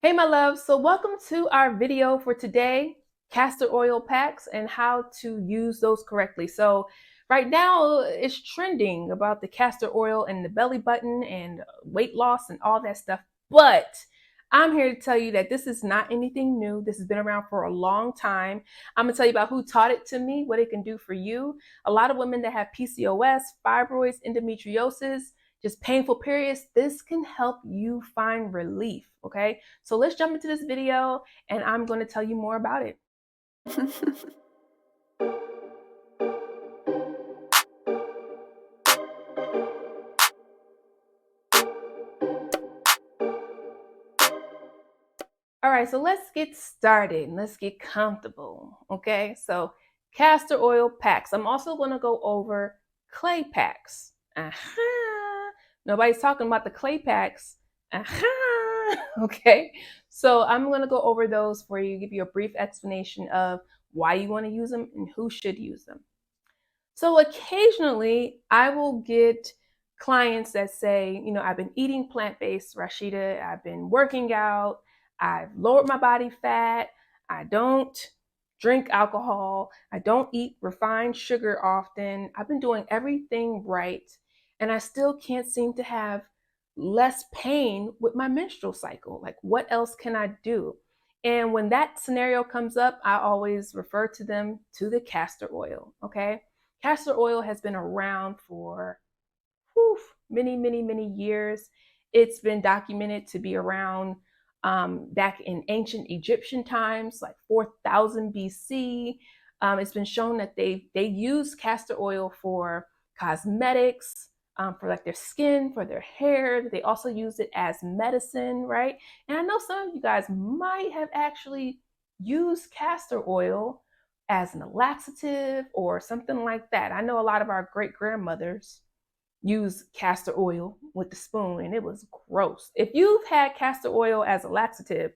Hey my love, so welcome to our video for today, castor oil packs and how to use those correctly. So right now it's trending about the castor oil and the belly button and weight loss and all that stuff. But I'm here to tell you that this is not anything new. This has been around for a long time. I'm gonna tell you about who taught it to me, what it can do for you. A lot of women that have PCOS, fibroids, endometriosis, just painful periods, this can help you find relief, okay? So let's jump into this video and I'm going to tell you more about it. All right, so let's get started. Let's get comfortable, okay? So castor oil packs. I'm also going to go over clay packs. Nobody's talking about the clay packs. Okay, so I'm going to go over those for you, give you a brief explanation of why you want to use them and who should use them. So occasionally I will get clients that say, I've been eating plant-based, Rasheeta, I've been working out, I've lowered my body fat, I don't drink alcohol, I don't eat refined sugar often, I've been doing everything right, and I still can't seem to have less pain with my menstrual cycle. Like, what else can I do? And when that scenario comes up, I always refer to them to the castor oil, okay? Castor oil has been around for many, many, many years. It's been documented to be around back in ancient Egyptian times, like 4000 BC. It's been shown that they use castor oil for cosmetics, for like their skin, for their hair. They also use it as medicine, right? And I know some of you guys might have actually used castor oil as an laxative or something like that. I know a lot of our great grandmothers use castor oil with the spoon and it was gross. If you've had castor oil as a laxative,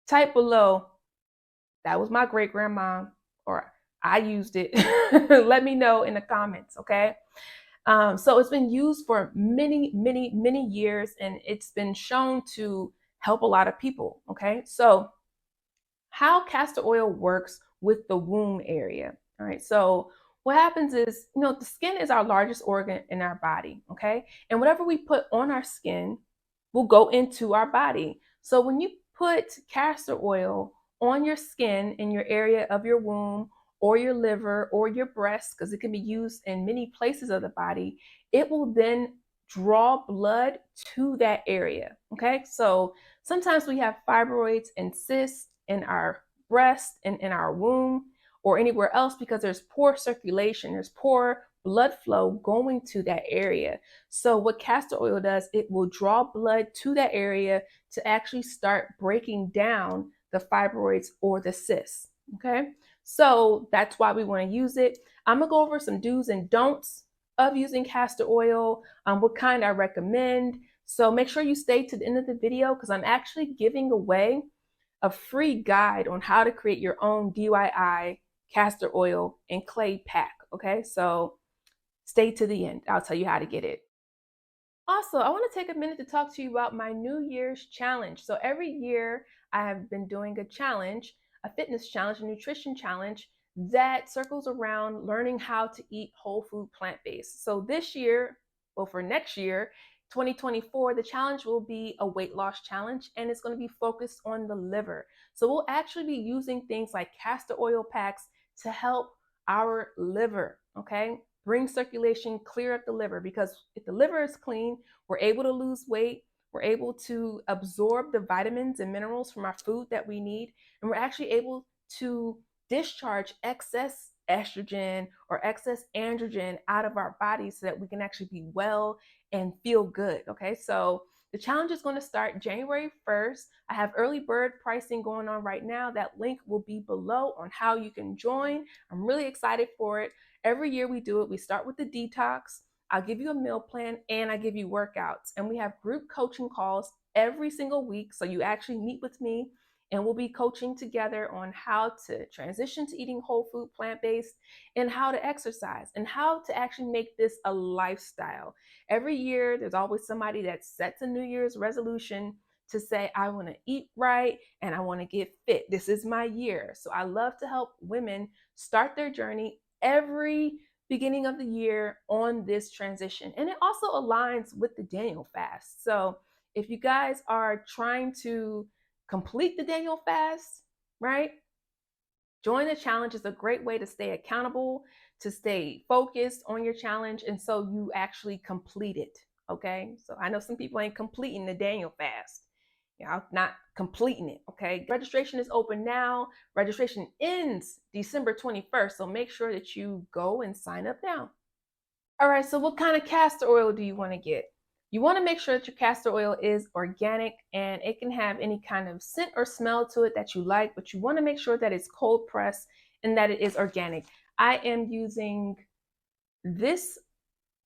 type below, that was my great grandma, or I used it. Let me know in the comments, okay? So it's been used for many, many, many years and it's been shown to help a lot of people, okay? So how castor oil works with the womb area. All right, so what happens is, the skin is our largest organ in our body, okay? And whatever we put on our skin will go into our body. So when you put castor oil on your skin in your area of your womb or your liver or your breast, because it can be used in many places of the body, it will then draw blood to that area, okay? So sometimes we have fibroids and cysts in our breast and in our womb or anywhere else because there's poor circulation, there's poor blood flow going to that area. So what castor oil does, it will draw blood to that area to actually start breaking down the fibroids or the cysts, okay? So that's why we want to use it. I'm gonna go over some do's and don'ts of using castor oil, what kind I recommend. So make sure you stay to the end of the video because I'm actually giving away a free guide on how to create your own DIY castor oil and clay pack, okay? So stay to the end. I'll tell you how to get it. Also, I want to take a minute to talk to you about my New Year's challenge. So every year I have been doing a challenge, a fitness challenge, a nutrition challenge that circles around learning how to eat whole food plant-based. So this year, well, for next year, 2024, the challenge will be a weight loss challenge and it's going to be focused on the liver. So we'll actually be using things like castor oil packs to help our liver, okay? Bring circulation, clear up the liver, because if the liver is clean, we're able to lose weight, we're able to absorb the vitamins and minerals from our food that we need, and we're actually able to discharge excess estrogen or excess androgen out of our bodies so that we can actually be well and feel good, okay? So the challenge is going to start January 1st. I have early bird pricing going on right now. That link will be below on how you can join. I'm really excited for it. Every year we do it. We start with the detox. I'll give you a meal plan and I give you workouts. And we have group coaching calls every single week. So you actually meet with me and we'll be coaching together on how to transition to eating whole food plant-based and how to exercise and how to actually make this a lifestyle. Every year, there's always somebody that sets a New Year's resolution to say, I want to eat right and I want to get fit. This is my year. So I love to help women start their journey every beginning of the year on this transition. And it also aligns with the Daniel fast. So if you guys are trying to complete the Daniel fast, right? Join the challenge is a great way to stay accountable, to stay focused on your challenge, and so you actually complete it. Okay. So I know some people ain't completing the Daniel fast. Not completing it. Okay. Registration is open now. Registration ends December 21st. So make sure that you go and sign up now. All right. So what kind of castor oil do you want to get? You want to make sure that your castor oil is organic, and it can have any kind of scent or smell to it that you like, but you want to make sure that it's cold pressed and that it is organic. I am using this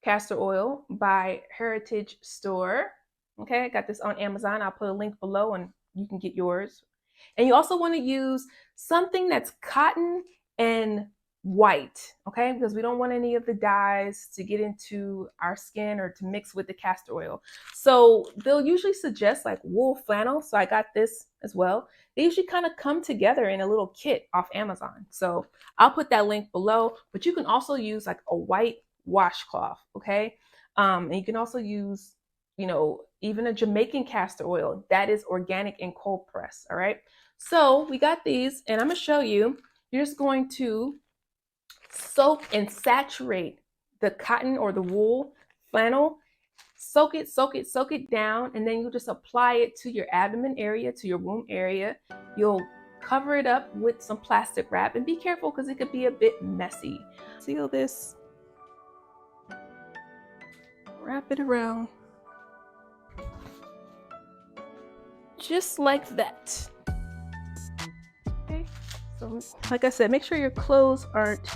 castor oil by Heritage Store. Okay, I got this on Amazon. I'll put a link below and you can get yours. And you also want to use something that's cotton and white, okay? Because we don't want any of the dyes to get into our skin or to mix with the castor oil. So they'll usually suggest like wool flannel. So I got this as well. They usually kind of come together in a little kit off Amazon. So I'll put that link below, but you can also use like a white washcloth, okay? And you can also use, even a Jamaican castor oil that is organic and cold pressed, all right? So we got these, and I'm gonna show you. You're just going to soak and saturate the cotton or the wool flannel. Soak it down, and then you'll just apply it to your abdomen area, to your womb area. You'll cover it up with some plastic wrap, and be careful because it could be a bit messy. Seal this, wrap it around, just like that. Okay, so like I said, make sure your clothes aren't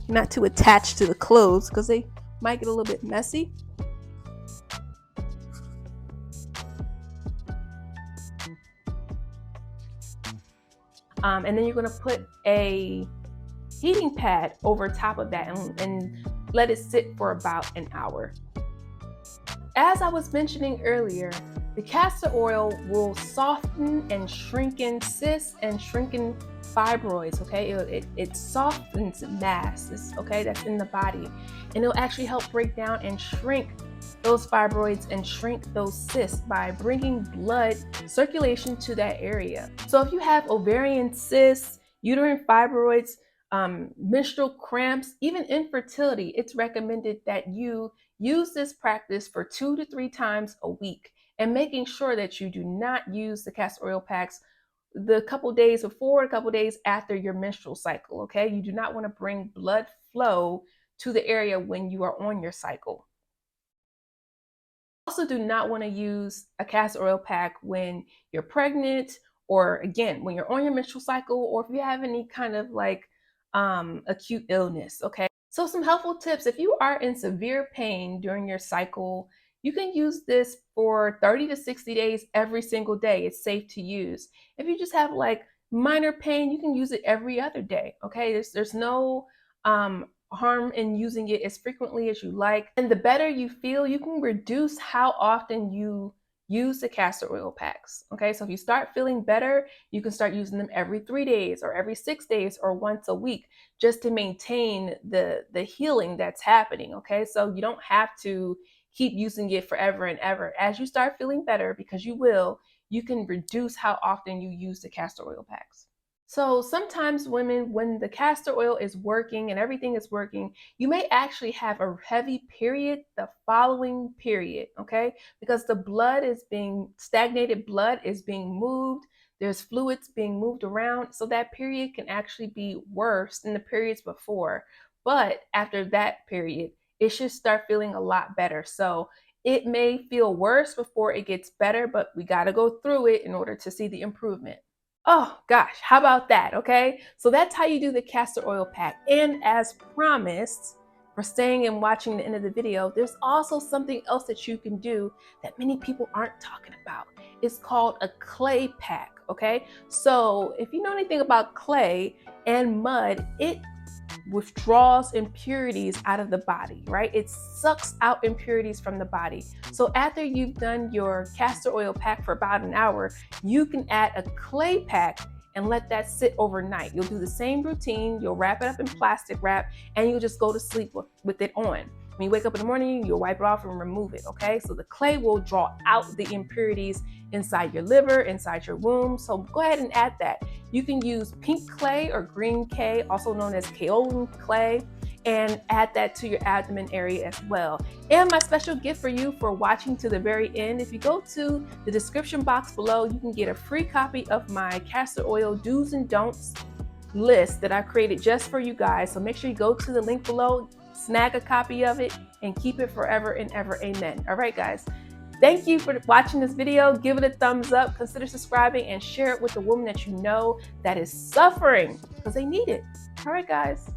not too attached to the clothes because they might get a little bit messy. And then you're going to put a heating pad over top of that and let it sit for about an hour. As I was mentioning earlier, the castor oil will soften and shrinken cysts and shrinken fibroids, okay? It softens mass, okay, that's in the body. And it'll actually help break down and shrink those fibroids and shrink those cysts by bringing blood circulation to that area. So if you have ovarian cysts, uterine fibroids, menstrual cramps, even infertility, it's recommended that you use this practice for 2 to 3 times a week, and making sure that you do not use the castor oil packs the couple days before, a couple days after your menstrual cycle, okay? You do not want to bring blood flow to the area when you are on your cycle. Also do not want to use a castor oil pack when you're pregnant, or again, when you're on your menstrual cycle, or if you have any kind of like acute illness, okay? So some helpful tips: if you are in severe pain during your cycle, you can use this for 30 to 60 days every single day. It's safe to use. If you just have like minor pain, you can use it every other day, okay? There's no harm in using it as frequently as you like. And the better you feel, you can reduce how often you use the castor oil packs. Okay, so if you start feeling better, you can start using them every 3 days or every 6 days or once a week, just to maintain the healing that's happening. Okay, so you don't have to keep using it forever and ever. As you start feeling better, because you will, you can reduce how often you use the castor oil packs. So sometimes women, when the castor oil is working and everything is working, you may actually have a heavy period the following period, okay? Because the blood is being, stagnated blood is being moved, there's fluids being moved around, so that period can actually be worse than the periods before. But after that period, it should start feeling a lot better. So it may feel worse before it gets better, but we got to go through it in order to see the improvement. Oh gosh, how about that? Okay, so that's how you do the castor oil pack. And as promised, for staying and watching the end of the video, there's also something else that you can do that many people aren't talking about. It's called a clay pack. Okay, so if you know anything about clay and mud, it withdraws impurities out of the body, right? It sucks out impurities from the body. So after you've done your castor oil pack for about an hour, you can add a clay pack and let that sit overnight. You'll do the same routine. You'll wrap it up in plastic wrap and you'll just go to sleep with it on. When you wake up in the morning, you'll wipe it off and remove it, okay? So the clay will draw out the impurities inside your liver, inside your womb. So go ahead and add that. You can use pink clay or green clay, also known as kaolin clay, and add that to your abdomen area as well. And my special gift for you for watching to the very end, if you go to the description box below, you can get a free copy of my castor oil do's and don'ts list that I created just for you guys. So make sure you go to the link below, snag a copy of it, and keep it forever and ever. Amen. All right, guys. Thank you for watching this video. Give it a thumbs up, consider subscribing, and share it with a woman that you know that is suffering because they need it. All right, guys.